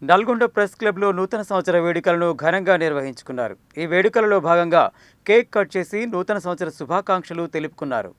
Nalgonda press క్లబ్లో నూతన సంవత్సర వేడుకలను ఘనంగా నిర్వహించుకున్నారు. ఈ వేడుకలలో భాగంగా కేక్ కట్ చేసి నూతన సంవత్సర శుభాకాంక్షలు తెలుపుకున్నారు.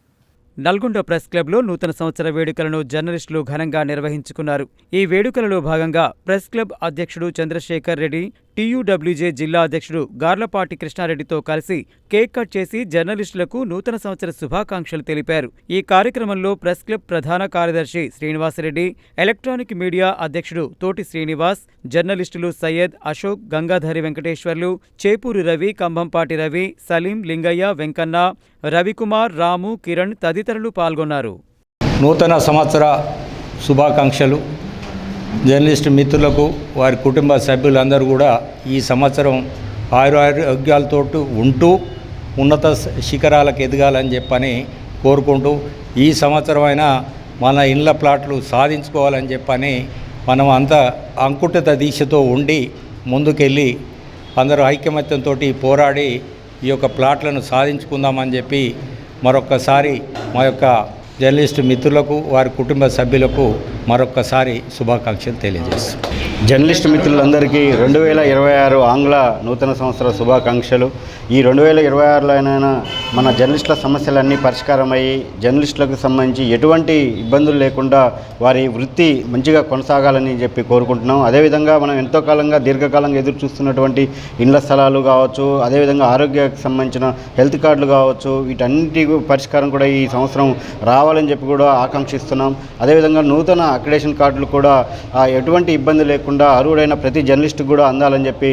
నల్గొండ ప్రెస్ క్లబ్లో నూతన సంవత్సర వేడుకలను జర్నలిస్టులు ఘనంగా నిర్వహించుకున్నారు. ఈ వేడుకలలో భాగంగా ప్రెస్ క్లబ్ అధ్యక్షుడు చంద్రశేఖర్ రెడ్డి, టీయూడబ్ల్యూజే జిల్లా అధ్యక్షుడు గార్లపాటి కృష్ణారెడ్డితో కలిసి కేక్ కట్ చేసి జర్నలిస్టులకు నూతన సంవత్సర శుభాకాంక్షలు తెలిపారు. ఈ కార్యక్రమంలో ప్రెస్ క్లబ్ ప్రధాన కార్యదర్శి శ్రీనివాసరెడ్డి, ఎలక్ట్రానిక్ మీడియా అధ్యక్షుడు తోటి శ్రీనివాస్, జర్నలిస్టులు సయ్యద్, అశోక్, గంగాధరి వెంకటేశ్వర్లు, చేపూరి రవి, కంభంపాటి రవి, సలీం, లింగయ్య, వెంకన్న, రవికుమార్, రాము, కిరణ్ తదితరులు పాల్గొన్నారు. నూతన సంవత్సర శుభాకాంక్షలు. జర్నలిస్టు మిత్రులకు, వారి కుటుంబ సభ్యులందరూ కూడా ఈ సంవత్సరం ఆరోగ్యాలతో ఉంటూ ఉన్నత శిఖరాలకు ఎదగాలని చెప్పని కోరుకుంటూ, ఈ సంవత్సరమైనా మన ఇళ్ల ప్లాట్లు సాధించుకోవాలని చెప్పని మనం అంత అంకుఠిత దీక్షతో ఉండి ముందుకెళ్ళి అందరూ ఐకమత్యంతో పోరాడి ఈ యొక్క ప్లాట్లను సాధించుకుందామని చెప్పి మరొక్కసారి మా యొక్క జర్నలిస్టు మిత్రులకు, వారి కుటుంబ సభ్యులకు మరొక్కసారి శుభాకాంక్షలు తెలియజేస్తాం. జర్నలిస్టు మిత్రులందరికీ 2026 ఆంగ్ల నూతన సంవత్సర శుభాకాంక్షలు. ఈ 2026లోనైనా మన జర్నలిస్టుల సమస్యలన్నీ పరిష్కారమయ్యి జర్నలిస్టులకు సంబంధించి ఎటువంటి ఇబ్బందులు లేకుండా వారి వృత్తి మంచిగా కొనసాగాలని చెప్పి కోరుకుంటున్నాం. అదేవిధంగా మనం ఎంతో కాలంగా దీర్ఘకాలంగా ఎదురు చూస్తున్నటువంటి ఇండ్ల స్థలాలు కావచ్చు, అదేవిధంగా ఆరోగ్యానికి సంబంధించిన హెల్త్ కార్డులు కావచ్చు, వీటన్నిటి పరిష్కారం కూడా ఈ సంవత్సరం రావాలని చెప్పి కూడా ఆకాంక్షిస్తున్నాం. అదేవిధంగా నూతన అక్రిడేషన్ కార్డులు కూడా ఎటువంటి ఇబ్బంది లేకుండా అర్హుడైన ప్రతి జర్నలిస్టు కూడా అందాలని చెప్పి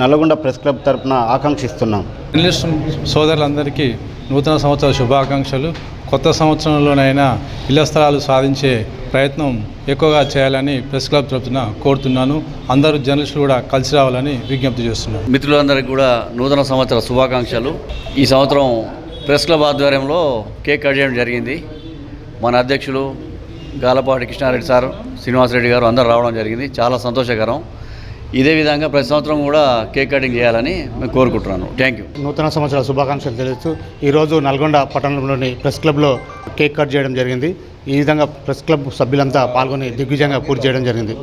నల్గొండ ప్రెస్ క్లబ్ తరఫున ఆకాంక్షిస్తున్నాం. జర్నలిస్ట్ సోదరులందరికీ నూతన సంవత్సర శుభాకాంక్షలు. కొత్త సంవత్సరంలోనైనా ఇళ్ల స్థలాలు సాధించే ప్రయత్నం ఎక్కువగా చేయాలని ప్రెస్ క్లబ్ తరఫున కోరుతున్నాను. అందరూ జర్నలిస్టులు కూడా కలిసి రావాలని విజ్ఞప్తి చేస్తున్నాను. మిత్రులందరికీ కూడా నూతన సంవత్సర శుభాకాంక్షలు. ఈ సంవత్సరం ప్రెస్ క్లబ్ ఆధ్వర్యంలో కేక్ కట్ చేయడం జరిగింది. మన అధ్యక్షులు గార్లపాటి కృష్ణారెడ్డి సార్, శ్రీనివాసరెడ్డి గారు అందరూ రావడం జరిగింది. చాలా సంతోషకరం. ఇదే విధంగా ప్రతి సంవత్సరం కూడా కేక్ కటింగ్ చేయాలని మేము కోరుకుంటున్నాను. Thank you. నూతన సంవత్సరాల శుభాకాంక్షలు తెలుస్తూ ఈరోజు నల్గొండ పట్టణంలోని ప్రెస్ క్లబ్లో కేక్ కట్ చేయడం జరిగింది. ఈ విధంగా ప్రెస్ క్లబ్ సభ్యులంతా పాల్గొని దిగ్విజయంగా పూర్తి చేయడం జరిగింది.